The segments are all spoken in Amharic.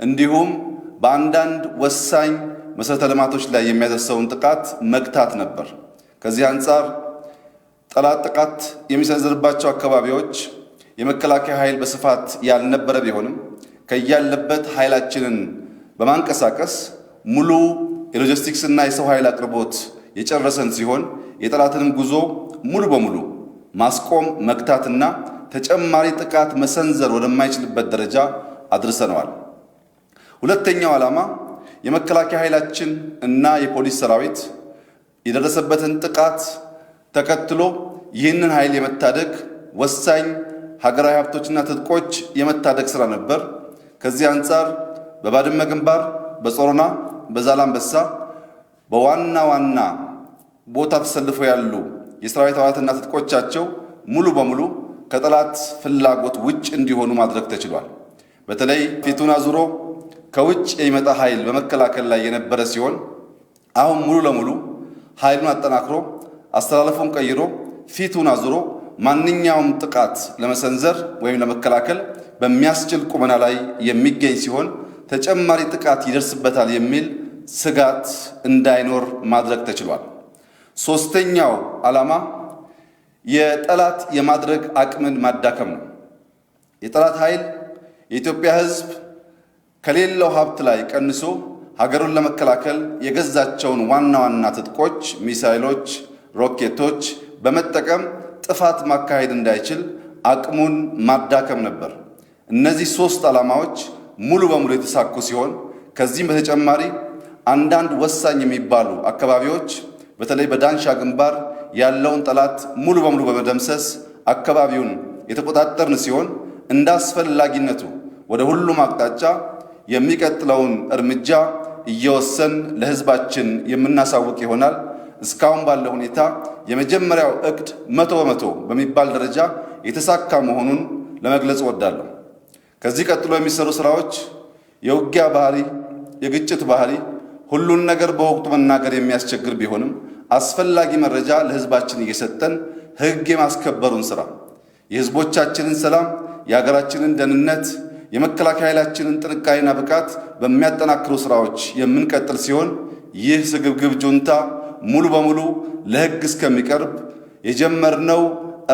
እንዲሁም በአንዳንድ ወሳኝ መሰረተ ልማቶች ላይ የሚያደርሰውን ጥቃት መግታት ነበር። ከዚህ አንጻር ጠላት ጥቃት የሚሰነዝርባቸው አካባቢዎች የመከላከያ ኃይል በስፋት ያልነበረ ቢሆንም ከያለበት ኃይላችንን በማንቀሳቀስ ሙሉ የሎጂስቲክስ እና የሰው ኃይል አቅርቦት የጨረሰን ሲሆን የጠላትንም ጉዞ ሙሉ በሙሉ ማስቆም መግታትና ተጨማሪ ጥቃት መሰንዘር ወደማይችልበት ደረጃ አድርሰነዋል። ሁለተኛው ዓላማ የመከላከያ ኃይላችን እና የፖሊስ ሰራዊት የደረሰበትን ጥቃት ተከትሎ ይህንን ኃይል የመታደግ ወሳኝ ሀገራዊ ሀብቶችና ትጥቆች የመታደግ ስራ ነበር። ከዚህ አንጻር በባድመ ግንባር፣ በጾሮና፣ በዛላምበሳ በዋና ዋና ቦታ ተሰልፈው ያሉ የሰራዊት አባላትና ትጥቆቻቸው ሙሉ በሙሉ ከጠላት ፍላጎት ውጭ እንዲሆኑ ማድረግ ተችሏል። በተለይ ፊቱን አዙሮ ከውጭ የሚመጣ ኃይል በመከላከል ላይ የነበረ ሲሆን አሁን ሙሉ ለሙሉ ኃይሉን አጠናክሮ አስተላለፉን ቀይሮ ፊቱን አዙሮ ማንኛውም ጥቃት ለመሰንዘር ወይም ለመከላከል በሚያስችል ቁመና ላይ የሚገኝ ሲሆን ተጨማሪ ጥቃት ይደርስበታል የሚል ስጋት እንዳይኖር ማድረግ ተችሏል። ሶስተኛው ዓላማ የጠላት የማድረግ አቅምን ማዳከም ነው። የጠላት ኃይል የኢትዮጵያ ሕዝብ ከሌላው ሀብት ላይ ቀንሶ ሀገሩን ለመከላከል የገዛቸውን ዋና ዋና ትጥቆች፣ ሚሳይሎች፣ ሮኬቶች በመጠቀም ጥፋት ማካሄድ እንዳይችል አቅሙን ማዳከም ነበር። እነዚህ ሶስት ዓላማዎች ሙሉ በሙሉ የተሳኩ ሲሆን ከዚህም በተጨማሪ አንዳንድ ወሳኝ የሚባሉ አካባቢዎች በተለይ በዳንሻ ግንባር ያለውን ጠላት ሙሉ በሙሉ በመደምሰስ አካባቢውን የተቆጣጠርን ሲሆን እንደ አስፈላጊነቱ ወደ ሁሉም አቅጣጫ የሚቀጥለውን እርምጃ እየወሰን ለሕዝባችን የምናሳውቅ ይሆናል። እስካሁን ባለው ሁኔታ የመጀመሪያው እቅድ 100% በሚባል ደረጃ የተሳካ መሆኑን ለመግለጽ እወዳለሁ። ከዚህ ቀጥሎ የሚሰሩ ስራዎች የውጊያ ባህሪ፣ የግጭት ባህሪ ሁሉን ነገር በወቅቱ መናገር የሚያስቸግር ቢሆንም አስፈላጊ መረጃ ለሕዝባችን እየሰጠን ሕግ የማስከበሩን ስራ የሕዝቦቻችንን ሰላም፣ የሀገራችንን ደህንነት፣ የመከላከያ ኃይላችንን ጥንካሬና ብቃት በሚያጠናክሩ ስራዎች የምንቀጥል ሲሆን ይህ ስግብግብ ጁንታ ሙሉ በሙሉ ለሕግ እስከሚቀርብ የጀመርነው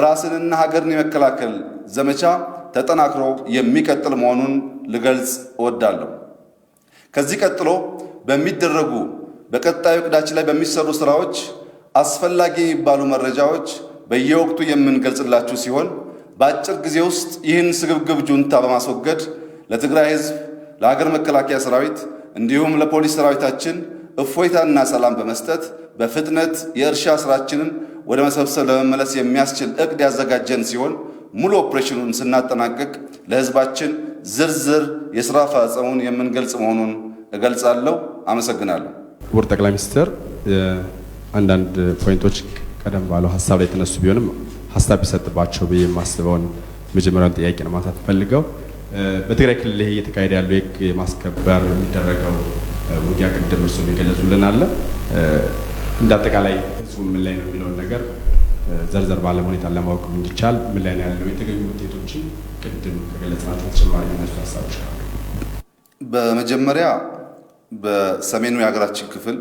ራስንና ሀገርን የመከላከል ዘመቻ ተጠናክሮ የሚቀጥል መሆኑን ልገልጽ እወዳለሁ። ከዚህ ቀጥሎ በሚደረጉ በቀጣዩ ዕቅዳችን ላይ በሚሰሩ ስራዎች አስፈላጊ የሚባሉ መረጃዎች በየወቅቱ የምንገልጽላችሁ ሲሆን በአጭር ጊዜ ውስጥ ይህን ስግብግብ ጁንታ በማስወገድ ለትግራይ ሕዝብ፣ ለሀገር መከላከያ ሰራዊት እንዲሁም ለፖሊስ ሰራዊታችን እፎይታና ሰላም በመስጠት በፍጥነት የእርሻ ስራችንን ወደ መሰብሰብ ለመመለስ የሚያስችል ዕቅድ ያዘጋጀን ሲሆን ሙሉ ኦፕሬሽኑን ስናጠናቅቅ ለሕዝባችን ዝርዝር የሥራ አፈጻጸሙን የምንገልጽ መሆኑን እገልጻለሁ። አመሰግናለሁ። ክቡር ጠቅላይ ሚኒስትር፣ አንዳንድ ፖይንቶች ቀደም ባለው ሀሳብ ላይ የተነሱ ቢሆንም ሀሳብ ቢሰጥባቸው ብዬ የማስበውን መጀመሪያውን ጥያቄ ነው ማንሳት ፈልገው። በትግራይ ክልል ይሄ እየተካሄደ ያለው የሕግ ማስከበር የሚደረገው ውጊያ ቅድም እርሱ የሚገለጹልን አለ። እንደ አጠቃላይ ህዝቡ ምን ላይ ነው የሚለውን ነገር ዘርዘር ባለ ሁኔታ ለማወቅ እንዲቻል ምን ላይ ነው ያለው የተገኙ ውጤቶችን ቅድም ከገለጽናቸው ተጨማሪ የሚነሱ ሀሳቦች አሉ። በመጀመሪያ በሰሜኑ የሀገራችን ክፍል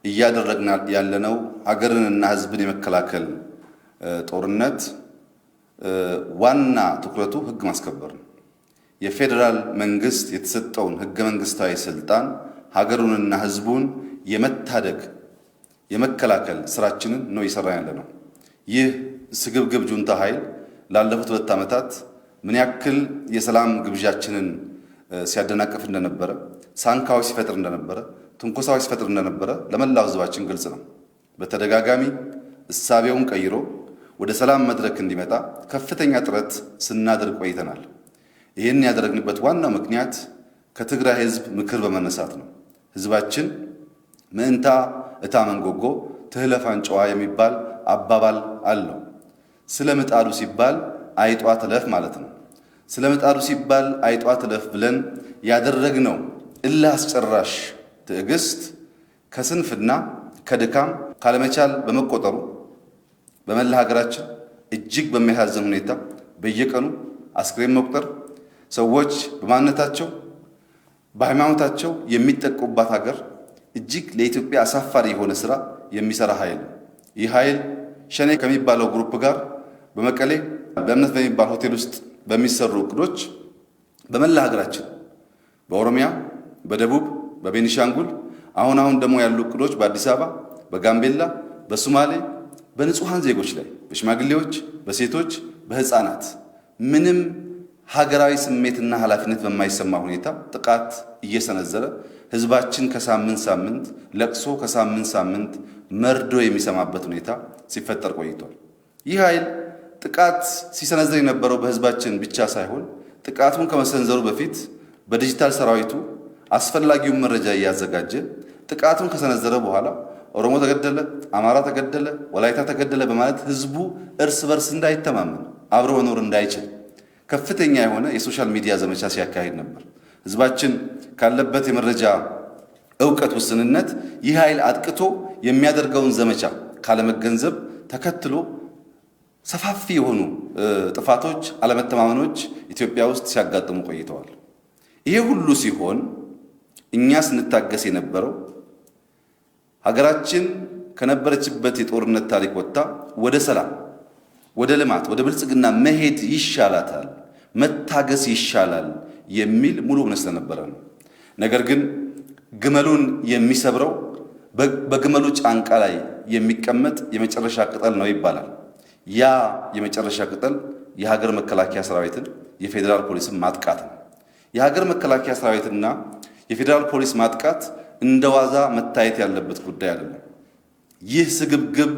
እያደረግን ያለነው ሀገርንና ሕዝብን የመከላከል ጦርነት ዋና ትኩረቱ ሕግ ማስከበር ነው። የፌዴራል መንግስት የተሰጠውን ሕገ መንግስታዊ ስልጣን ሀገሩንና ሕዝቡን የመታደግ የመከላከል ስራችንን ነው እየሰራን ያለነው። ይህ ስግብግብ ጁንታ ኃይል ላለፉት 2 ዓመታት ምን ያክል የሰላም ግብዣችንን ሲያደናቅፍ እንደነበረ፣ ሳንካዎች ሲፈጥር እንደነበረ፣ ትንኮሳዎች ሲፈጥር እንደነበረ ለመላው ሕዝባችን ግልጽ ነው። በተደጋጋሚ እሳቤውን ቀይሮ ወደ ሰላም መድረክ እንዲመጣ ከፍተኛ ጥረት ስናደርግ ቆይተናል። ይህን ያደረግንበት ዋናው ምክንያት ከትግራይ ሕዝብ ምክር በመነሳት ነው። ሕዝባችን ምእንታ እታ መንጎጎ ትህለፍ አንጨዋ የሚባል አባባል አለው። ስለ ምጣዱ ሲባል አይጧ ትለፍ ማለት ነው። ስለ ምጣዱ ሲባል አይጧ ትለፍ ብለን ያደረግነው እልህ አስጨራሽ ትዕግስት ከስንፍና ከድካም ካለመቻል በመቆጠሩ በመላ ሀገራችን እጅግ በሚያሳዝን ሁኔታ በየቀኑ አስክሬን መቁጠር፣ ሰዎች በማንነታቸው በሃይማኖታቸው የሚጠቁባት ሀገር እጅግ ለኢትዮጵያ አሳፋሪ የሆነ ስራ የሚሰራ ኃይል። ይህ ኃይል ሸኔ ከሚባለው ግሩፕ ጋር በመቀሌ በእምነት በሚባል ሆቴል ውስጥ በሚሰሩ እቅዶች በመላ ሀገራችን በኦሮሚያ፣ በደቡብ፣ በቤኒሻንጉል አሁን ደግሞ ያሉ እቅዶች በአዲስ አበባ፣ በጋምቤላ፣ በሶማሌ በንጹሃን ዜጎች ላይ በሽማግሌዎች፣ በሴቶች፣ በህፃናት ምንም ሀገራዊ ስሜትና ኃላፊነት በማይሰማ ሁኔታ ጥቃት እየሰነዘረ ህዝባችን ከሳምንት ሳምንት ለቅሶ ከሳምንት ሳምንት መርዶ የሚሰማበት ሁኔታ ሲፈጠር ቆይቷል። ይህ ኃይል ጥቃት ሲሰነዝር የነበረው በህዝባችን ብቻ ሳይሆን ጥቃቱን ከመሰንዘሩ በፊት በዲጂታል ሰራዊቱ አስፈላጊውን መረጃ እያዘጋጀ ጥቃቱን ከሰነዘረ በኋላ ኦሮሞ ተገደለ፣ አማራ ተገደለ፣ ወላይታ ተገደለ በማለት ህዝቡ እርስ በርስ እንዳይተማመን አብሮ መኖር እንዳይችል ከፍተኛ የሆነ የሶሻል ሚዲያ ዘመቻ ሲያካሂድ ነበር። ህዝባችን ካለበት የመረጃ ዕውቀት ውስንነት ይህ ኃይል አጥቅቶ የሚያደርገውን ዘመቻ ካለመገንዘብ ተከትሎ ሰፋፊ የሆኑ ጥፋቶች፣ አለመተማመኖች ኢትዮጵያ ውስጥ ሲያጋጥሙ ቆይተዋል። ይሄ ሁሉ ሲሆን እኛ ስንታገስ የነበረው ሀገራችን ከነበረችበት የጦርነት ታሪክ ወጥታ ወደ ሰላም፣ ወደ ልማት፣ ወደ ብልጽግና መሄድ ይሻላታል፣ መታገስ ይሻላል የሚል ሙሉ እምነት ስለነበረ ነው። ነገር ግን ግመሉን የሚሰብረው በግመሉ ጫንቃ ላይ የሚቀመጥ የመጨረሻ ቅጠል ነው ይባላል። ያ የመጨረሻ ቅጠል የሀገር መከላከያ ሰራዊትን የፌዴራል ፖሊስን ማጥቃት ነው። የሀገር መከላከያ ሰራዊትና የፌዴራል ፖሊስ ማጥቃት እንደዋዛ መታየት ያለበት ጉዳይ አይደለም። ይህ ስግብግብ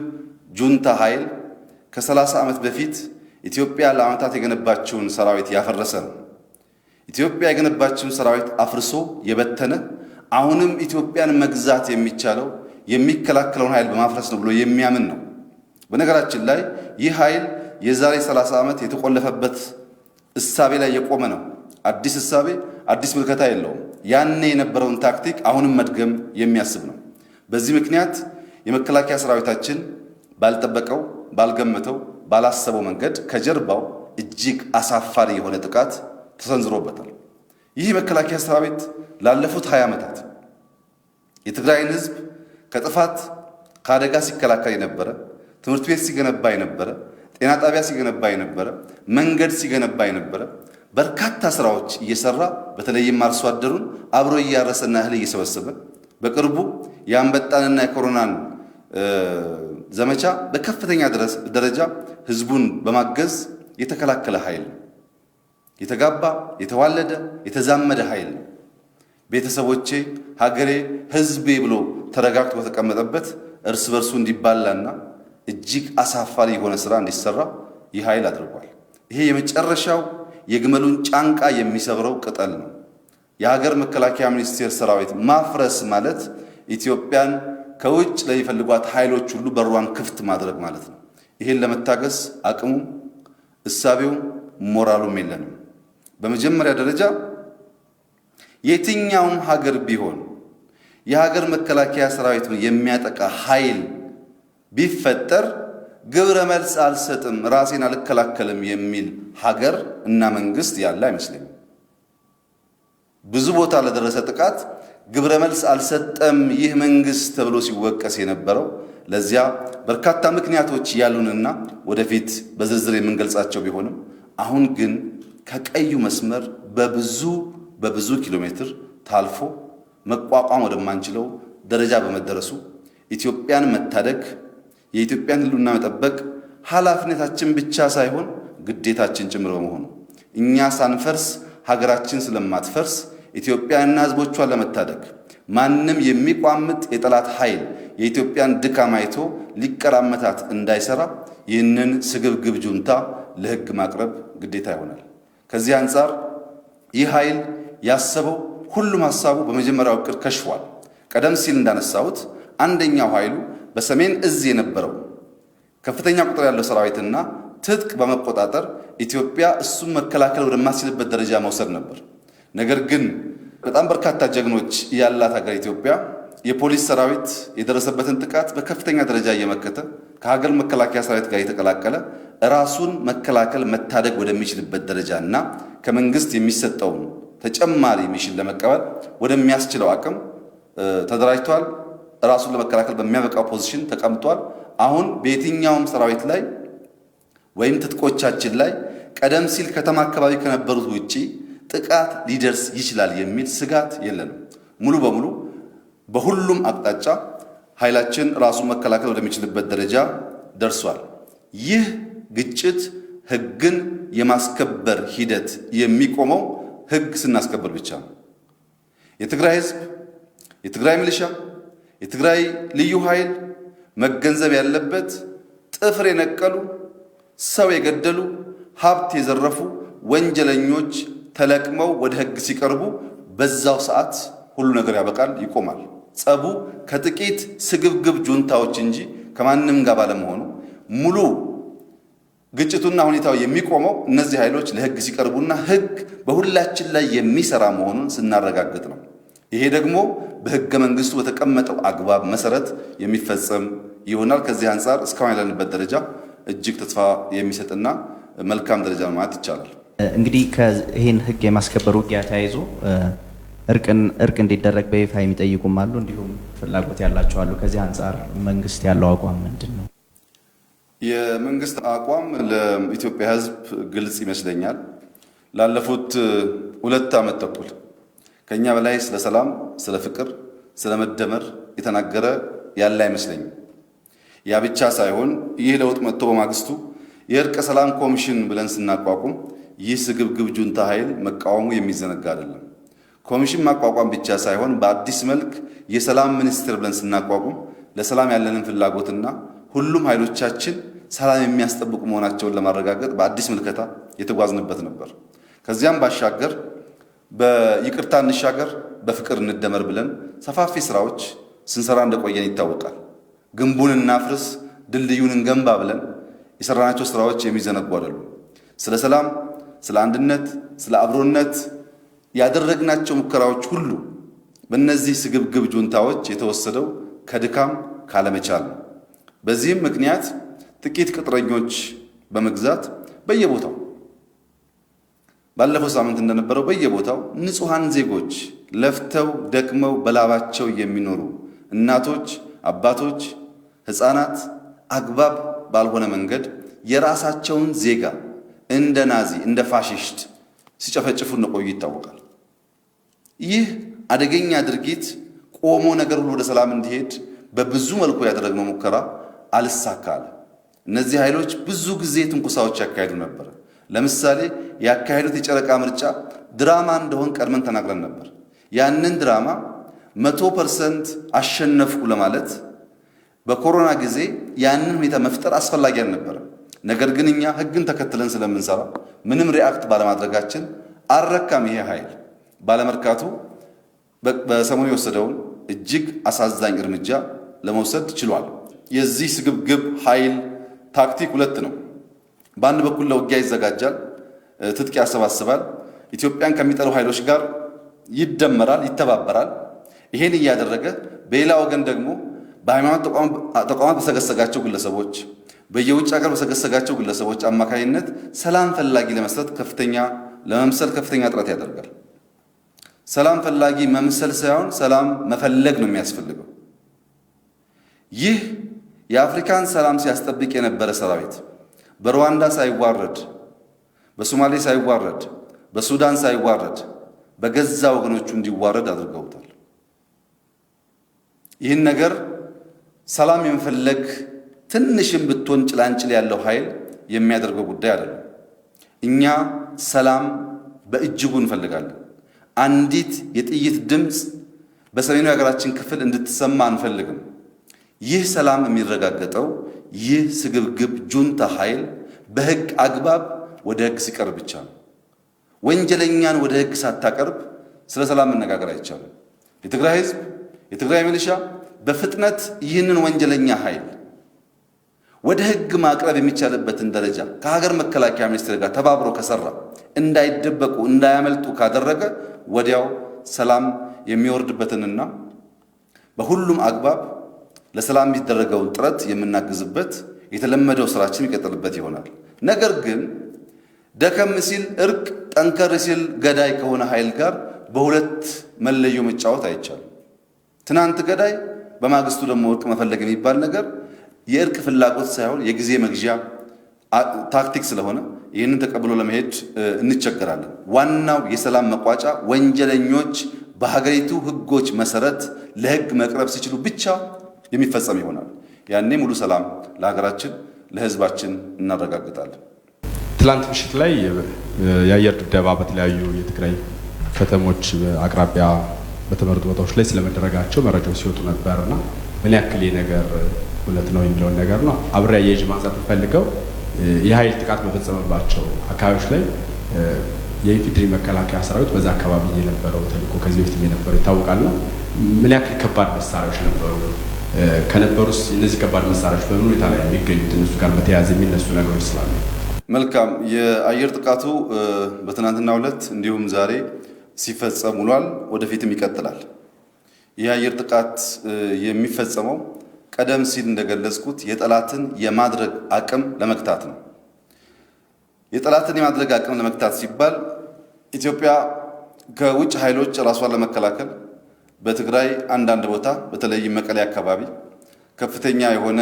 ጁንታ ኃይል ከ30 ዓመት በፊት ኢትዮጵያ ለዓመታት የገነባችውን ሰራዊት ያፈረሰ ነው። ኢትዮጵያ የገነባችውን ሰራዊት አፍርሶ የበተነ አሁንም ኢትዮጵያን መግዛት የሚቻለው የሚከላከለውን ኃይል በማፍረስ ነው ብሎ የሚያምን ነው። በነገራችን ላይ ይህ ኃይል የዛሬ 30 ዓመት የተቆለፈበት እሳቤ ላይ የቆመ ነው። አዲስ እሳቤ፣ አዲስ ምልከታ የለውም። ያኔ የነበረውን ታክቲክ አሁንም መድገም የሚያስብ ነው። በዚህ ምክንያት የመከላከያ ሰራዊታችን ባልጠበቀው፣ ባልገመተው፣ ባላሰበው መንገድ ከጀርባው እጅግ አሳፋሪ የሆነ ጥቃት ተሰንዝሮበታል። ይህ የመከላከያ ሰራዊት ላለፉት 20 ዓመታት የትግራይን ህዝብ ከጥፋት ከአደጋ ሲከላከል የነበረ፣ ትምህርት ቤት ሲገነባ የነበረ፣ ጤና ጣቢያ ሲገነባ የነበረ፣ መንገድ ሲገነባ የነበረ በርካታ ስራዎች እየሰራ በተለይም አርሶ አደሩን አብሮ እያረሰና እህል እየሰበሰበ በቅርቡ የአንበጣንና የኮሮናን ዘመቻ በከፍተኛ ደረጃ ህዝቡን በማገዝ የተከላከለ ኃይል ነው። የተጋባ የተዋለደ የተዛመደ ኃይል ነው። ቤተሰቦቼ፣ ሀገሬ፣ ህዝቤ ብሎ ተረጋግቶ በተቀመጠበት እርስ በርሱ እንዲባላና እጅግ አሳፋሪ የሆነ ስራ እንዲሰራ ይህ ኃይል አድርጓል። ይሄ የመጨረሻው የግመሉን ጫንቃ የሚሰብረው ቅጠል ነው። የሀገር መከላከያ ሚኒስቴር ሰራዊት ማፍረስ ማለት ኢትዮጵያን ከውጭ ለሚፈልጓት ኃይሎች ሁሉ በሯን ክፍት ማድረግ ማለት ነው። ይሄን ለመታገስ አቅሙ፣ እሳቤው፣ ሞራሉም የለንም። በመጀመሪያ ደረጃ የትኛውም ሀገር ቢሆን የሀገር መከላከያ ሰራዊቱን የሚያጠቃ ኃይል ቢፈጠር ግብረ መልስ አልሰጥም፣ ራሴን አልከላከልም የሚል ሀገር እና መንግስት ያለ አይመስለኝም። ብዙ ቦታ ለደረሰ ጥቃት ግብረ መልስ አልሰጠም ይህ መንግስት ተብሎ ሲወቀስ የነበረው ለዚያ በርካታ ምክንያቶች ያሉንና ወደፊት በዝርዝር የምንገልጻቸው ቢሆንም አሁን ግን ከቀዩ መስመር በብዙ ኪሎ ሜትር ታልፎ መቋቋም ወደማንችለው ደረጃ በመደረሱ ኢትዮጵያን መታደግ፣ የኢትዮጵያን ሕልውና መጠበቅ ኃላፊነታችን ብቻ ሳይሆን ግዴታችን ጭምር በመሆኑ እኛ ሳንፈርስ ሀገራችን ስለማትፈርስ ኢትዮጵያና ሕዝቦቿን ለመታደግ ማንም የሚቋምጥ የጠላት ኃይል የኢትዮጵያን ድካም አይቶ ሊቀራመታት እንዳይሰራ ይህንን ስግብግብ ጁንታ ለሕግ ማቅረብ ግዴታ ይሆናል። ከዚህ አንጻር ይህ ኃይል ያሰበው ሁሉም ሐሳቡ በመጀመሪያው ዕቅድ ከሽፏል። ቀደም ሲል እንዳነሳሁት አንደኛው ኃይሉ በሰሜን እዝ የነበረው ከፍተኛ ቁጥር ያለው ሰራዊትና ትጥቅ በመቆጣጠር ኢትዮጵያ እሱን መከላከል ወደማትችልበት ደረጃ መውሰድ ነበር። ነገር ግን በጣም በርካታ ጀግኖች ያላት ሀገር ኢትዮጵያ የፖሊስ ሰራዊት የደረሰበትን ጥቃት በከፍተኛ ደረጃ እየመከተ ከሀገር መከላከያ ሰራዊት ጋር የተቀላቀለ ራሱን መከላከል መታደግ ወደሚችልበት ደረጃና ከመንግስት የሚሰጠውን ተጨማሪ ሚሽን ለመቀበል ወደሚያስችለው አቅም ተደራጅቷል። ራሱን ለመከላከል በሚያበቃው ፖዚሽን ተቀምጧል። አሁን በየትኛውም ሰራዊት ላይ ወይም ትጥቆቻችን ላይ ቀደም ሲል ከተማ አካባቢ ከነበሩት ውጪ ጥቃት ሊደርስ ይችላል የሚል ስጋት የለንም። ሙሉ በሙሉ በሁሉም አቅጣጫ ኃይላችን ራሱን መከላከል ወደሚችልበት ደረጃ ደርሷል። ይህ ግጭት ሕግን የማስከበር ሂደት የሚቆመው ሕግ ስናስከበር ብቻ ነው። የትግራይ ሕዝብ፣ የትግራይ ሚሊሻ፣ የትግራይ ልዩ ኃይል መገንዘብ ያለበት ጥፍር የነቀሉ ሰው የገደሉ ሀብት የዘረፉ ወንጀለኞች ተለቅመው ወደ ሕግ ሲቀርቡ በዛው ሰዓት ሁሉ ነገር ያበቃል፣ ይቆማል። ጸቡ ከጥቂት ስግብግብ ጁንታዎች እንጂ ከማንም ጋር ባለመሆኑ ሙሉ ግጭቱና ሁኔታው የሚቆመው እነዚህ ኃይሎች ለሕግ ሲቀርቡና ሕግ በሁላችን ላይ የሚሰራ መሆኑን ስናረጋግጥ ነው። ይሄ ደግሞ በሕገ መንግስቱ በተቀመጠው አግባብ መሰረት የሚፈጸም ይሆናል። ከዚህ አንጻር እስካሁን ያለንበት ደረጃ እጅግ ተስፋ የሚሰጥና መልካም ደረጃ ማለት ይቻላል። እንግዲህ ይህን ሕግ የማስከበር ውጊያ ተያይዞ እርቅ እንዲደረግ በይፋ የሚጠይቁም አሉ፣ እንዲሁም ፍላጎት ያላቸው አሉ። ከዚህ አንጻር መንግስት ያለው አቋም ምንድን ነው? የመንግስት አቋም ለኢትዮጵያ ሕዝብ ግልጽ ይመስለኛል። ላለፉት 2 ዓመት ተኩል ከኛ በላይ ስለ ሰላም፣ ስለ ፍቅር፣ ስለ መደመር የተናገረ ያለ አይመስለኝም። ያ ብቻ ሳይሆን ይህ ለውጥ መጥቶ በማግስቱ የእርቀ ሰላም ኮሚሽን ብለን ስናቋቁም ይህ ስግብግብ ጁንታ ኃይል መቃወሙ የሚዘነጋ አይደለም። ኮሚሽን ማቋቋም ብቻ ሳይሆን በአዲስ መልክ የሰላም ሚኒስቴር ብለን ስናቋቁም ለሰላም ያለንን ፍላጎትና ሁሉም ኃይሎቻችን ሰላም የሚያስጠብቁ መሆናቸውን ለማረጋገጥ በአዲስ ምልከታ የተጓዝንበት ነበር። ከዚያም ባሻገር በይቅርታ እንሻገር፣ በፍቅር እንደመር ብለን ሰፋፊ ስራዎች ስንሰራ እንደቆየን ይታወቃል። ግንቡን እናፍርስ፣ ድልድዩን እንገንባ ብለን የሰራናቸው ስራዎች የሚዘነጉ አይደሉም። ስለ ሰላም፣ ስለ አንድነት፣ ስለ አብሮነት ያደረግናቸው ሙከራዎች ሁሉ በእነዚህ ስግብግብ ጁንታዎች የተወሰደው ከድካም ካለመቻል ነው። በዚህም ምክንያት ጥቂት ቅጥረኞች በመግዛት በየቦታው ባለፈው ሳምንት እንደነበረው በየቦታው ንጹሃን ዜጎች ለፍተው ደክመው በላባቸው የሚኖሩ እናቶች፣ አባቶች፣ ሕፃናት አግባብ ባልሆነ መንገድ የራሳቸውን ዜጋ እንደ ናዚ እንደ ፋሽስት ሲጨፈጭፉ እንደቆዩ ይታወቃል። ይህ አደገኛ ድርጊት ቆሞ ነገር ሁሉ ወደ ሰላም እንዲሄድ በብዙ መልኩ ያደረግነው ሙከራ አልሳካለ። እነዚህ ኃይሎች ብዙ ጊዜ ትንኩሳዎች ያካሄዱ ነበር። ለምሳሌ ያካሄዱት የጨረቃ ምርጫ ድራማ እንደሆን ቀድመን ተናግረን ነበር። ያንን ድራማ 100% አሸነፍኩ ለማለት በኮሮና ጊዜ ያንን ሁኔታ መፍጠር አስፈላጊ አልነበረም። ነገር ግን እኛ ሕግን ተከትለን ስለምንሰራ ምንም ሪአክት ባለማድረጋችን አልረካም። ይሄ ኃይል ባለመርካቱ በሰሞኑ የወሰደውን እጅግ አሳዛኝ እርምጃ ለመውሰድ ችሏል። የዚህ ስግብግብ ኃይል ታክቲክ 2 ነው። በአንድ በኩል ለውጊያ ይዘጋጃል፣ ትጥቅ ያሰባስባል፣ ኢትዮጵያን ከሚጠሉ ኃይሎች ጋር ይደመራል፣ ይተባበራል። ይሄን እያደረገ በሌላ ወገን ደግሞ በሃይማኖት ተቋማት በሰገሰጋቸው ግለሰቦች፣ በየውጭ ሀገር በሰገሰጋቸው ግለሰቦች አማካይነት ሰላም ፈላጊ ለመምሰል ከፍተኛ ጥረት ያደርጋል። ሰላም ፈላጊ መምሰል ሳይሆን ሰላም መፈለግ ነው የሚያስፈልገው። ይህ የአፍሪካን ሰላም ሲያስጠብቅ የነበረ ሰራዊት በሩዋንዳ ሳይዋረድ፣ በሶማሌ ሳይዋረድ፣ በሱዳን ሳይዋረድ በገዛ ወገኖቹ እንዲዋረድ አድርገውታል። ይህን ነገር ሰላም የመፈለግ ትንሽም ብትሆን ጭላንጭል ያለው ኃይል የሚያደርገው ጉዳይ አይደለም። እኛ ሰላም በእጅጉ እንፈልጋለን። አንዲት የጥይት ድምፅ በሰሜኑ የሀገራችን ክፍል እንድትሰማ አንፈልግም። ይህ ሰላም የሚረጋገጠው ይህ ስግብግብ ጁንታ ኃይል በሕግ አግባብ ወደ ሕግ ሲቀርብ ብቻ ነው። ወንጀለኛን ወደ ሕግ ሳታቀርብ ስለ ሰላም መነጋገር አይቻልም። የትግራይ ሕዝብ፣ የትግራይ ሚሊሻ በፍጥነት ይህንን ወንጀለኛ ኃይል ወደ ሕግ ማቅረብ የሚቻልበትን ደረጃ ከሀገር መከላከያ ሚኒስቴር ጋር ተባብሮ ከሰራ፣ እንዳይደበቁ እንዳያመልጡ ካደረገ ወዲያው ሰላም የሚወርድበትንና በሁሉም አግባብ ለሰላም የሚደረገውን ጥረት የምናግዝበት የተለመደው ስራችን የሚቀጥልበት ይሆናል። ነገር ግን ደከም ሲል እርቅ፣ ጠንከር ሲል ገዳይ ከሆነ ኃይል ጋር በሁለት መለዮ መጫወት አይቻልም። ትናንት ገዳይ በማግስቱ ደግሞ እርቅ መፈለግ የሚባል ነገር የእርቅ ፍላጎት ሳይሆን የጊዜ መግዣ ታክቲክ ስለሆነ ይህንን ተቀብሎ ለመሄድ እንቸገራለን። ዋናው የሰላም መቋጫ ወንጀለኞች በሀገሪቱ ሕጎች መሰረት ለሕግ መቅረብ ሲችሉ ብቻ የሚፈጸም ይሆናል። ያኔ ሙሉ ሰላም ለሀገራችን ለሕዝባችን እናረጋግጣለን። ትላንት ምሽት ላይ የአየር ድብደባ በተለያዩ የትግራይ ከተሞች አቅራቢያ በተመረጡ ቦታዎች ላይ ስለመደረጋቸው መረጃዎች ሲወጡ ነበርና ምን ያክል ነገር እውነት ነው የሚለውን ነገር ነው አብሬ አያይዤ ማንሳት የምፈልገው። የኃይል ጥቃት በፈጸመባቸው አካባቢዎች ላይ የኢፌዴሪ መከላከያ ሰራዊት በዛ አካባቢ የነበረው ተልዕኮ ከዚህ በፊት የነበረው ይታወቃልና ምን ያክል ከባድ መሳሪያዎች ነበሩ? ከነበሩስ እነዚህ ከባድ መሳሪያዎች በምን ሁኔታ ላይ የሚገኙት? እነሱ ጋር በተያያዘ የሚነሱ ነገሮች ስላሉ። መልካም። የአየር ጥቃቱ በትናንትናው ዕለት እንዲሁም ዛሬ ሲፈጸም ውሏል። ወደፊትም ይቀጥላል። ይህ አየር ጥቃት የሚፈጸመው ቀደም ሲል እንደገለጽኩት የጠላትን የማድረግ አቅም ለመግታት ነው። የጠላትን የማድረግ አቅም ለመግታት ሲባል ኢትዮጵያ ከውጭ ኃይሎች ራሷን ለመከላከል በትግራይ አንዳንድ ቦታ በተለይም መቀሌ አካባቢ ከፍተኛ የሆነ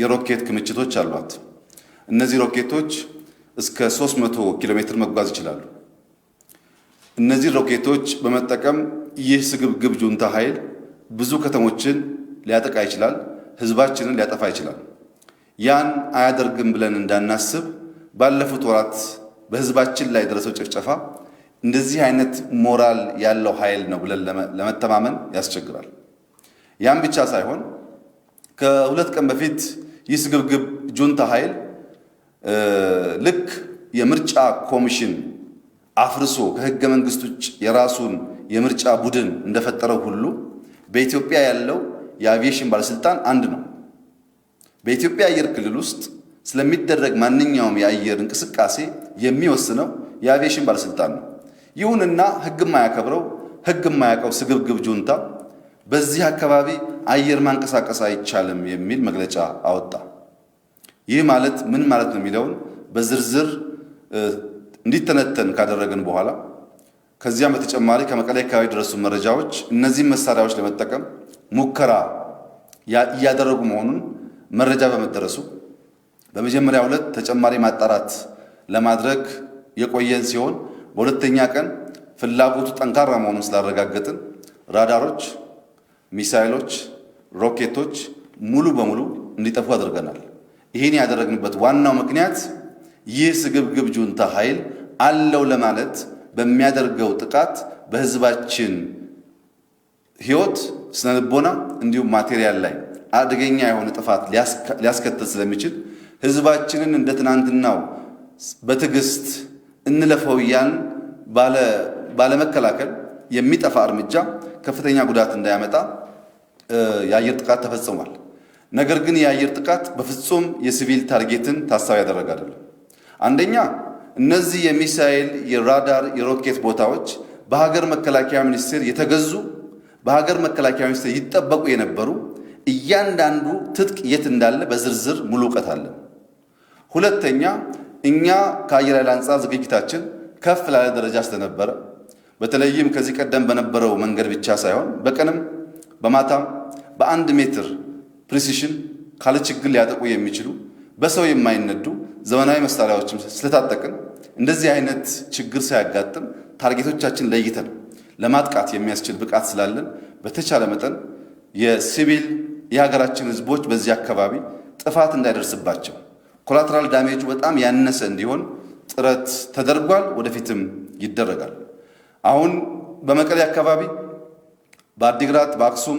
የሮኬት ክምችቶች አሏት። እነዚህ ሮኬቶች እስከ 300 ኪሎ ሜትር መጓዝ ይችላሉ። እነዚህ ሮኬቶች በመጠቀም ይህ ስግብግብ ጁንታ ኃይል ብዙ ከተሞችን ሊያጠቃ ይችላል፣ ህዝባችንን ሊያጠፋ ይችላል። ያን አያደርግም ብለን እንዳናስብ ባለፉት ወራት በህዝባችን ላይ የደረሰው ጭፍጨፋ እንደዚህ አይነት ሞራል ያለው ኃይል ነው ብለን ለመተማመን ያስቸግራል። ያን ብቻ ሳይሆን ከሁለት ቀን በፊት ይህ ስግብግብ ጁንታ ኃይል ልክ የምርጫ ኮሚሽን አፍርሶ ከህገ መንግስት ውጭ የራሱን የምርጫ ቡድን እንደፈጠረው ሁሉ በኢትዮጵያ ያለው የአቪዬሽን ባለስልጣን አንድ ነው። በኢትዮጵያ አየር ክልል ውስጥ ስለሚደረግ ማንኛውም የአየር እንቅስቃሴ የሚወስነው የአቪዬሽን ባለስልጣን ነው። ይሁንና ህግ የማያከብረው ህግ የማያውቀው ስግብግብ ጁንታ በዚህ አካባቢ አየር ማንቀሳቀስ አይቻልም የሚል መግለጫ አወጣ። ይህ ማለት ምን ማለት ነው የሚለውን በዝርዝር እንዲተነተን ካደረግን በኋላ ከዚያም በተጨማሪ ከመቀሌ አካባቢ የደረሱ መረጃዎች እነዚህን መሳሪያዎች ለመጠቀም ሙከራ እያደረጉ መሆኑን መረጃ በመደረሱ በመጀመሪያው ዕለት ተጨማሪ ማጣራት ለማድረግ የቆየን ሲሆን በሁለተኛ ቀን ፍላጎቱ ጠንካራ መሆኑን ስላረጋገጥን ራዳሮች፣ ሚሳይሎች፣ ሮኬቶች ሙሉ በሙሉ እንዲጠፉ አድርገናል። ይህን ያደረግንበት ዋናው ምክንያት ይህ ስግብግብ ጁንታ ኃይል አለው ለማለት በሚያደርገው ጥቃት በህዝባችን ህይወት፣ ስነልቦና እንዲሁም ማቴሪያል ላይ አደገኛ የሆነ ጥፋት ሊያስከትል ስለሚችል ህዝባችንን እንደ ትናንትናው በትዕግስት እንለፈው እያልን ባለመከላከል የሚጠፋ እርምጃ ከፍተኛ ጉዳት እንዳያመጣ የአየር ጥቃት ተፈጽሟል። ነገር ግን የአየር ጥቃት በፍጹም የሲቪል ታርጌትን ታሳቢ ያደረገ አይደለም። አንደኛ እነዚህ የሚሳኤል፣ የራዳር፣ የሮኬት ቦታዎች በሀገር መከላከያ ሚኒስቴር የተገዙ በሀገር መከላከያ ሚኒስቴር ይጠበቁ የነበሩ እያንዳንዱ ትጥቅ የት እንዳለ በዝርዝር ሙሉ ዕውቀት አለን። ሁለተኛ እኛ ከአየር ኃይል አንጻር ዝግጅታችን ከፍ ላለ ደረጃ ስለነበረ በተለይም ከዚህ ቀደም በነበረው መንገድ ብቻ ሳይሆን በቀንም በማታም በአንድ ሜትር ፕሪሲሽን ካለ ችግር ሊያጠቁ የሚችሉ በሰው የማይነዱ ዘመናዊ መሳሪያዎችም ስለታጠቅን እንደዚህ አይነት ችግር ሳያጋጥም ታርጌቶቻችን ለይተን ለማጥቃት የሚያስችል ብቃት ስላለን በተቻለ መጠን የሲቪል የሀገራችን ህዝቦች በዚህ አካባቢ ጥፋት እንዳይደርስባቸው ኮላተራል ዳሜጁ በጣም ያነሰ እንዲሆን ጥረት ተደርጓል፣ ወደፊትም ይደረጋል። አሁን በመቀሌ አካባቢ፣ በአዲግራት፣ በአክሱም፣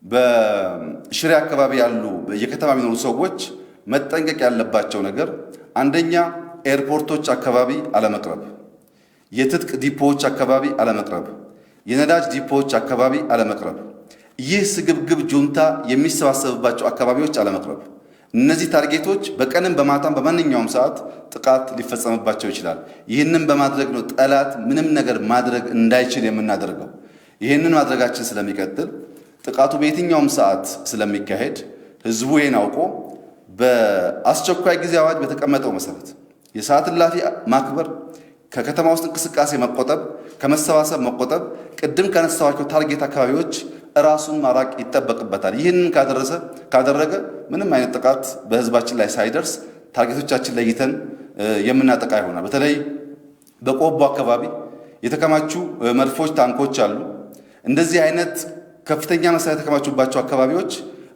በሽሬ አካባቢ ያሉ የከተማ የሚኖሩ ሰዎች መጠንቀቅ ያለባቸው ነገር አንደኛ ኤርፖርቶች አካባቢ አለመቅረብ፣ የትጥቅ ዲፖዎች አካባቢ አለመቅረብ፣ የነዳጅ ዲፖዎች አካባቢ አለመቅረብ፣ ይህ ስግብግብ ጁንታ የሚሰባሰብባቸው አካባቢዎች አለመቅረብ። እነዚህ ታርጌቶች በቀንም በማታም በማንኛውም ሰዓት ጥቃት ሊፈጸምባቸው ይችላል። ይህንን በማድረግ ነው ጠላት ምንም ነገር ማድረግ እንዳይችል የምናደርገው። ይህንን ማድረጋችን ስለሚቀጥል ጥቃቱ በየትኛውም ሰዓት ስለሚካሄድ ህዝቡ ይህን አውቆ በአስቸኳይ ጊዜ አዋጅ በተቀመጠው መሰረት የሰዓት እላፊ ማክበር፣ ከከተማ ውስጥ እንቅስቃሴ መቆጠብ፣ ከመሰባሰብ መቆጠብ፣ ቅድም ካነሳዋቸው ታርጌት አካባቢዎች ራሱን ማራቅ ይጠበቅበታል። ይህንን ካደረገ ምንም አይነት ጥቃት በህዝባችን ላይ ሳይደርስ ታርጌቶቻችን ለይተን የምናጠቃ ይሆናል። በተለይ በቆቦ አካባቢ የተከማቹ መድፎች፣ ታንኮች አሉ። እንደዚህ አይነት ከፍተኛ መሳሪያ የተከማቹባቸው አካባቢዎች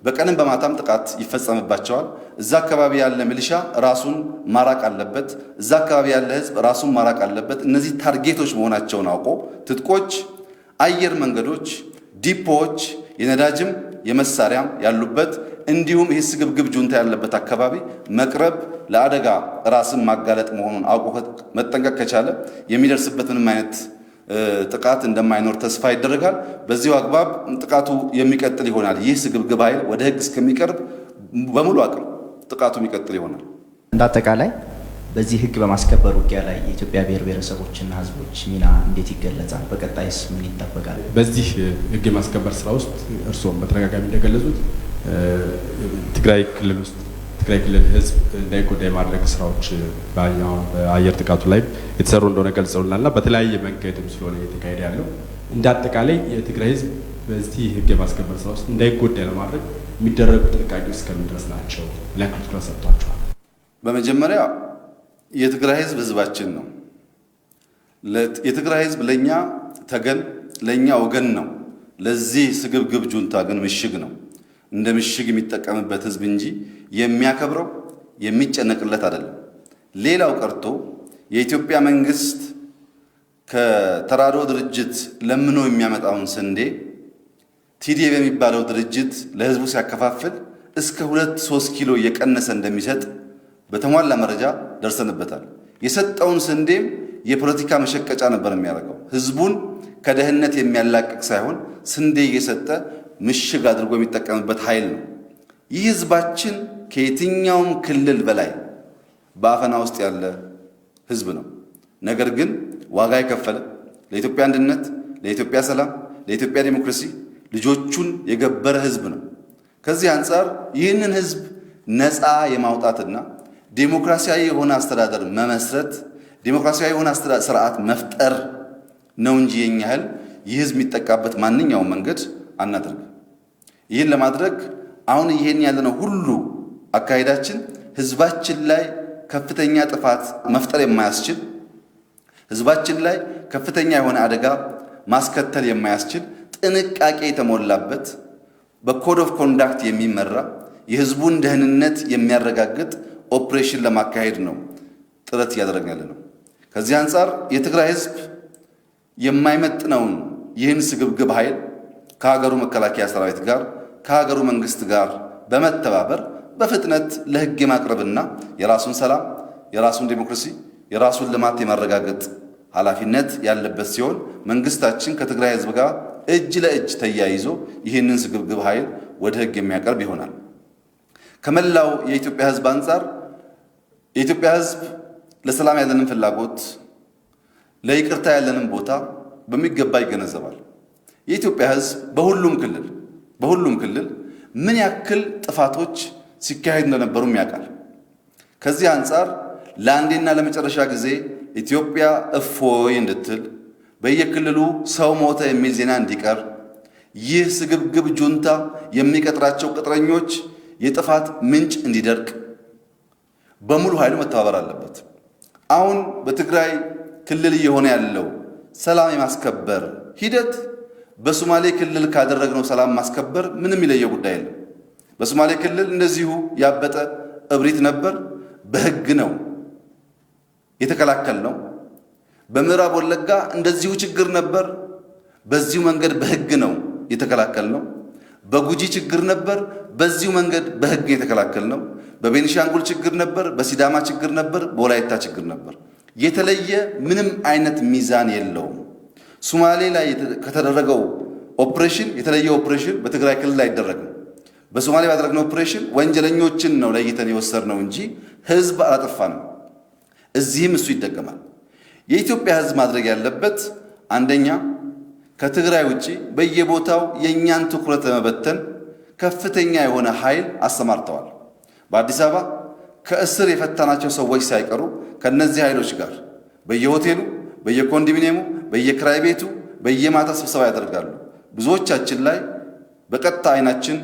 በቀንም በማታም ጥቃት ይፈጸምባቸዋል። እዛ አካባቢ ያለ ሚሊሻ ራሱን ማራቅ አለበት። እዛ አካባቢ ያለ ህዝብ ራሱን ማራቅ አለበት። እነዚህ ታርጌቶች መሆናቸውን አውቆ ትጥቆች፣ አየር መንገዶች፣ ዲፖዎች፣ የነዳጅም የመሳሪያም ያሉበት እንዲሁም ይህ ስግብግብ ጁንታ ያለበት አካባቢ መቅረብ ለአደጋ ራስን ማጋለጥ መሆኑን አውቆ መጠንቀቅ ከቻለ የሚደርስበት ምንም አይነት ጥቃት እንደማይኖር ተስፋ ይደረጋል። በዚሁ አግባብ ጥቃቱ የሚቀጥል ይሆናል። ይህ ስግብግብ ኃይል ወደ ህግ እስከሚቀርብ በሙሉ አቅም ጥቃቱ የሚቀጥል ይሆናል። እንደ አጠቃላይ በዚህ ህግ በማስከበር ውጊያ ላይ የኢትዮጵያ ብሔር ብሔረሰቦችና ህዝቦች ሚና እንዴት ይገለጻል? በቀጣይስ ምን ይጠበቃል? በዚህ ህግ የማስከበር ስራ ውስጥ እርስዎም በተደጋጋሚ እንደገለጹት ትግራይ ክልል ውስጥ ትግራይ ክልል ህዝብ እንዳይጎዳ የማድረግ ስራዎች በአየር ጥቃቱ ላይ የተሰሩ እንደሆነ ገልጸውልናል እና በተለያየ መንገድም ስለሆነ እየተካሄደ ያለው እንደ አጠቃላይ የትግራይ ህዝብ በዚህ ህግ የማስከበር ስራ ውስጥ እንዳይጎዳ ለማድረግ የሚደረጉ ጥንቃቄዎች እስከምን ድረስ ናቸው? ለክል ትኩረት ሰጥቷቸዋል? በመጀመሪያ የትግራይ ህዝብ ህዝባችን ነው። የትግራይ ህዝብ ለኛ ተገን፣ ለኛ ወገን ነው። ለዚህ ስግብግብ ጁንታ ግን ምሽግ ነው። እንደ ምሽግ የሚጠቀምበት ህዝብ እንጂ የሚያከብረው የሚጨነቅለት አይደለም። ሌላው ቀርቶ የኢትዮጵያ መንግስት ከተራድኦ ድርጅት ለምኖ የሚያመጣውን ስንዴ ቲዲኤ በሚባለው ድርጅት ለህዝቡ ሲያከፋፍል እስከ 2-3 ኪሎ እየቀነሰ እንደሚሰጥ በተሟላ መረጃ ደርሰንበታል። የሰጠውን ስንዴም የፖለቲካ መሸቀጫ ነበር የሚያደርገው። ህዝቡን ከደህንነት የሚያላቅቅ ሳይሆን ስንዴ እየሰጠ ምሽግ አድርጎ የሚጠቀምበት ኃይል ነው። ይህ ህዝባችን ከየትኛውም ክልል በላይ በአፈና ውስጥ ያለ ህዝብ ነው። ነገር ግን ዋጋ የከፈለ ለኢትዮጵያ አንድነት፣ ለኢትዮጵያ ሰላም፣ ለኢትዮጵያ ዲሞክራሲ ልጆቹን የገበረ ህዝብ ነው። ከዚህ አንጻር ይህንን ህዝብ ነፃ የማውጣትና ዲሞክራሲያዊ የሆነ አስተዳደር መመስረት፣ ዲሞክራሲያዊ የሆነ ስርዓት መፍጠር ነው እንጂ የኛ ህል ይህ ህዝብ የሚጠቃበት ማንኛውም መንገድ አናደርግ። ይህን ለማድረግ አሁን ይሄን ያለነው ሁሉ አካሄዳችን ህዝባችን ላይ ከፍተኛ ጥፋት መፍጠር የማያስችል፣ ህዝባችን ላይ ከፍተኛ የሆነ አደጋ ማስከተል የማያስችል ጥንቃቄ የተሞላበት በኮድ ኦፍ ኮንዳክት የሚመራ የህዝቡን ደህንነት የሚያረጋግጥ ኦፕሬሽን ለማካሄድ ነው ጥረት እያደረግን ያለነው። ከዚህ አንጻር የትግራይ ህዝብ የማይመጥነውን ይህን ስግብግብ ኃይል ከሀገሩ መከላከያ ሰራዊት ጋር ከሀገሩ መንግስት ጋር በመተባበር በፍጥነት ለህግ የማቅረብና የራሱን ሰላም፣ የራሱን ዲሞክራሲ፣ የራሱን ልማት የማረጋገጥ ኃላፊነት ያለበት ሲሆን መንግስታችን ከትግራይ ህዝብ ጋር እጅ ለእጅ ተያይዞ ይህንን ስግብግብ ኃይል ወደ ህግ የሚያቀርብ ይሆናል። ከመላው የኢትዮጵያ ህዝብ አንጻር የኢትዮጵያ ህዝብ ለሰላም ያለንን ፍላጎት፣ ለይቅርታ ያለንን ቦታ በሚገባ ይገነዘባል። የኢትዮጵያ ህዝብ በሁሉም ክልል ምን ያክል ጥፋቶች ሲካሄዱ እንደነበሩም ያውቃል። ከዚህ አንጻር ለአንዴና ለመጨረሻ ጊዜ ኢትዮጵያ እፎይ እንድትል በየክልሉ ሰው ሞተ የሚል ዜና እንዲቀር ይህ ስግብግብ ጁንታ የሚቀጥራቸው ቅጥረኞች የጥፋት ምንጭ እንዲደርቅ በሙሉ ኃይሉ መተባበር አለበት። አሁን በትግራይ ክልል እየሆነ ያለው ሰላም የማስከበር ሂደት በሶማሌ ክልል ካደረግነው ሰላም ማስከበር ምንም ይለየው ጉዳይ የለም። በሶማሌ ክልል እንደዚሁ ያበጠ እብሪት ነበር፣ በህግ ነው የተከላከልነው። በምዕራብ ወለጋ እንደዚሁ ችግር ነበር፣ በዚሁ መንገድ በህግ ነው የተከላከልነው። በጉጂ ችግር ነበር፣ በዚሁ መንገድ በህግ የተከላከልነው። በቤኒሻንጉል ችግር ነበር፣ በሲዳማ ችግር ነበር፣ በወላይታ ችግር ነበር። የተለየ ምንም አይነት ሚዛን የለውም። ሶማሌ ላይ ከተደረገው ኦፕሬሽን የተለየ ኦፕሬሽን በትግራይ ክልል አይደረግም። በሶማሌ ባደረግነው ኦፕሬሽን ወንጀለኞችን ነው ለይተን የወሰድነው እንጂ ህዝብ አላጠፋንም። እዚህም እሱ ይደገማል። የኢትዮጵያ ህዝብ ማድረግ ያለበት አንደኛ ከትግራይ ውጪ በየቦታው የኛን ትኩረት ለመበተን ከፍተኛ የሆነ ኃይል አሰማርተዋል። በአዲስ አበባ ከእስር የፈታናቸው ሰዎች ሳይቀሩ ከነዚህ ኃይሎች ጋር በየሆቴሉ፣ በየኮንዶሚኒየሙ፣ በየክራይ ቤቱ በየማታ ስብሰባ ያደርጋሉ። ብዙዎቻችን ላይ በቀጥታ አይናችን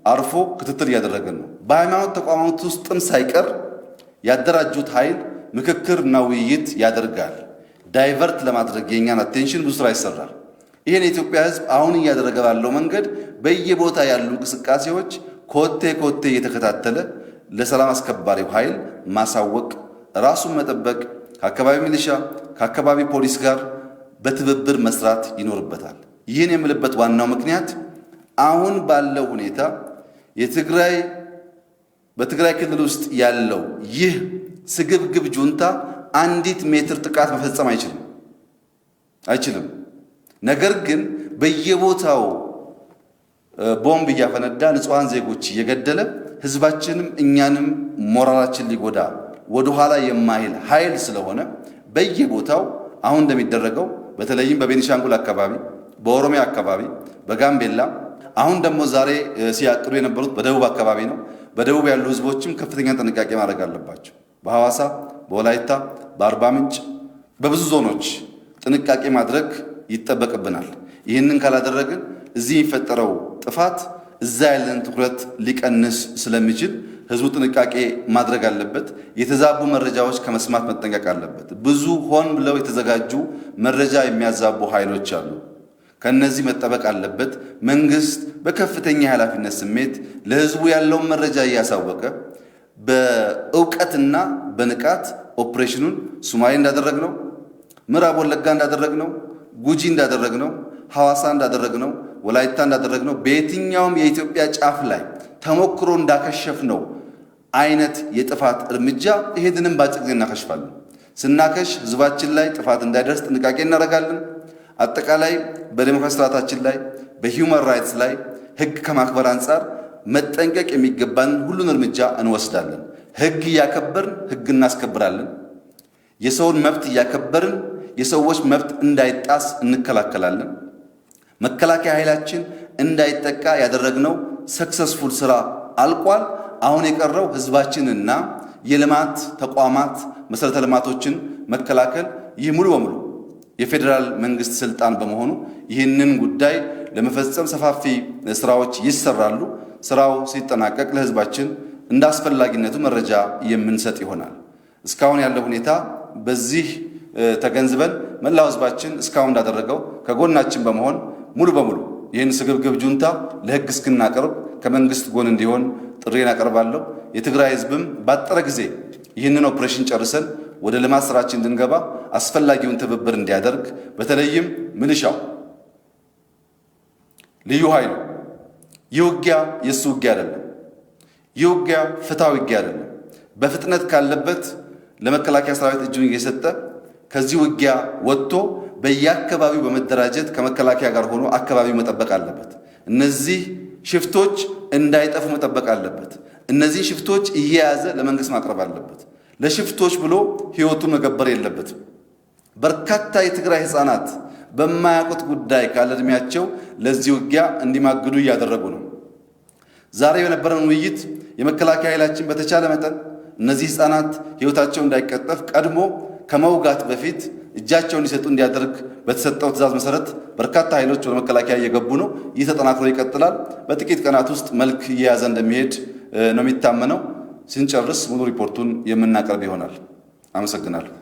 አርፎ ክትትል እያደረገን ነው። በሃይማኖት ተቋማት ውስጥም ሳይቀር ያደራጁት ኃይል ምክክርና ውይይት ያደርጋል። ዳይቨርት ለማድረግ የኛን አቴንሽን ብዙ ስራ ይሰራል። ይሄን የኢትዮጵያ ሕዝብ አሁን እያደረገ ባለው መንገድ በየቦታ ያሉ እንቅስቃሴዎች ኮቴ ኮቴ እየተከታተለ ለሰላም አስከባሪው ኃይል ማሳወቅ፣ ራሱን መጠበቅ፣ ከአካባቢ ሚሊሻ ከአካባቢ ፖሊስ ጋር በትብብር መስራት ይኖርበታል። ይህን የምልበት ዋናው ምክንያት አሁን ባለው ሁኔታ በትግራይ ክልል ውስጥ ያለው ይህ ስግብግብ ጁንታ አንዲት ሜትር ጥቃት መፈጸም አይችልም። ነገር ግን በየቦታው ቦምብ እያፈነዳ ንጹሃን ዜጎች እየገደለ ህዝባችንም እኛንም ሞራላችን ሊጎዳ ወደ ኋላ የማይል ኃይል ስለሆነ በየቦታው አሁን እንደሚደረገው በተለይም በቤኒሻንጉል አካባቢ፣ በኦሮሚያ አካባቢ፣ በጋምቤላ አሁን ደግሞ ዛሬ ሲያቅዱ የነበሩት በደቡብ አካባቢ ነው። በደቡብ ያሉ ህዝቦችም ከፍተኛ ጥንቃቄ ማድረግ አለባቸው። በሐዋሳ፣ በወላይታ፣ በአርባ ምንጭ በብዙ ዞኖች ጥንቃቄ ማድረግ ይጠበቅብናል። ይህንን ካላደረግን እዚህ የሚፈጠረው ጥፋት እዛ ያለን ትኩረት ሊቀንስ ስለሚችል ህዝቡ ጥንቃቄ ማድረግ አለበት። የተዛቡ መረጃዎች ከመስማት መጠንቀቅ አለበት። ብዙ ሆን ብለው የተዘጋጁ መረጃ የሚያዛቡ ኃይሎች አሉ። ከነዚህ መጠበቅ አለበት። መንግስት በከፍተኛ የኃላፊነት ስሜት ለህዝቡ ያለውን መረጃ እያሳወቀ በእውቀትና በንቃት ኦፕሬሽኑን ሱማሌ እንዳደረግነው፣ ምዕራብ ወለጋ እንዳደረግነው፣ ጉጂ እንዳደረግነው፣ ሐዋሳ እንዳደረግነው፣ ወላይታ እንዳደረግነው በየትኛውም የኢትዮጵያ ጫፍ ላይ ተሞክሮ እንዳከሸፍነው አይነት የጥፋት እርምጃ ይሄንንም ባጭር ጊዜ እናከሽፋለን። ስናከሽ ህዝባችን ላይ ጥፋት እንዳይደርስ ጥንቃቄ እናደርጋለን። አጠቃላይ በዲሞክራሲ ስርዓታችን ላይ በሂውማን ራይትስ ላይ ህግ ከማክበር አንጻር መጠንቀቅ የሚገባን ሁሉን እርምጃ እንወስዳለን። ህግ እያከበርን ህግ እናስከብራለን። የሰውን መብት እያከበርን የሰዎች መብት እንዳይጣስ እንከላከላለን። መከላከያ ኃይላችን እንዳይጠቃ ያደረግነው ሰክሰስፉል ስራ አልቋል። አሁን የቀረው ህዝባችንና የልማት ተቋማት መሰረተ ልማቶችን መከላከል። ይህ ሙሉ በሙሉ የፌዴራል መንግስት ስልጣን በመሆኑ ይህንን ጉዳይ ለመፈጸም ሰፋፊ ስራዎች ይሰራሉ። ስራው ሲጠናቀቅ ለህዝባችን እንደ አስፈላጊነቱ መረጃ የምንሰጥ ይሆናል። እስካሁን ያለው ሁኔታ በዚህ ተገንዝበን መላው ህዝባችን እስካሁን እንዳደረገው ከጎናችን በመሆን ሙሉ በሙሉ ይህን ስግብግብ ጁንታ ለህግ እስክናቀርብ ከመንግስት ጎን እንዲሆን ጥሪን አቀርባለሁ። የትግራይ ህዝብም ባጠረ ጊዜ ይህንን ኦፕሬሽን ጨርሰን ወደ ልማት ስራችን እንድንገባ አስፈላጊውን ትብብር እንዲያደርግ፣ በተለይም ሚሊሻው፣ ልዩ ኃይሉ ይህ ውጊያ የሱ ውጊያ አይደለም። ይህ ውጊያ ፍትሃዊ ውጊያ አይደለም። በፍጥነት ካለበት ለመከላከያ ሰራዊት እጁን እየሰጠ ከዚህ ውጊያ ወጥቶ በየአካባቢው በመደራጀት ከመከላከያ ጋር ሆኖ አካባቢው መጠበቅ አለበት። እነዚህ ሽፍቶች እንዳይጠፉ መጠበቅ አለበት። እነዚህ ሽፍቶች እየያዘ ለመንግስት ማቅረብ አለበት። ለሽፍቶች ብሎ ህይወቱን መገበር የለበትም። በርካታ የትግራይ ህፃናት በማያውቁት ጉዳይ ካለ እድሜያቸው ለዚህ ውጊያ እንዲማግዱ እያደረጉ ነው። ዛሬ የነበረን ውይይት የመከላከያ ኃይላችን በተቻለ መጠን እነዚህ ህፃናት ህይወታቸው እንዳይቀጠፍ ቀድሞ ከመውጋት በፊት እጃቸውን እንዲሰጡ እንዲያደርግ በተሰጠው ትዕዛዝ መሰረት በርካታ ኃይሎች ወደ መከላከያ እየገቡ ነው። ይህ ተጠናክሮ ይቀጥላል። በጥቂት ቀናት ውስጥ መልክ እየያዘ እንደሚሄድ ነው የሚታመነው። ስንጨርስ ሙሉ ሪፖርቱን የምናቀርብ ይሆናል። አመሰግናለሁ።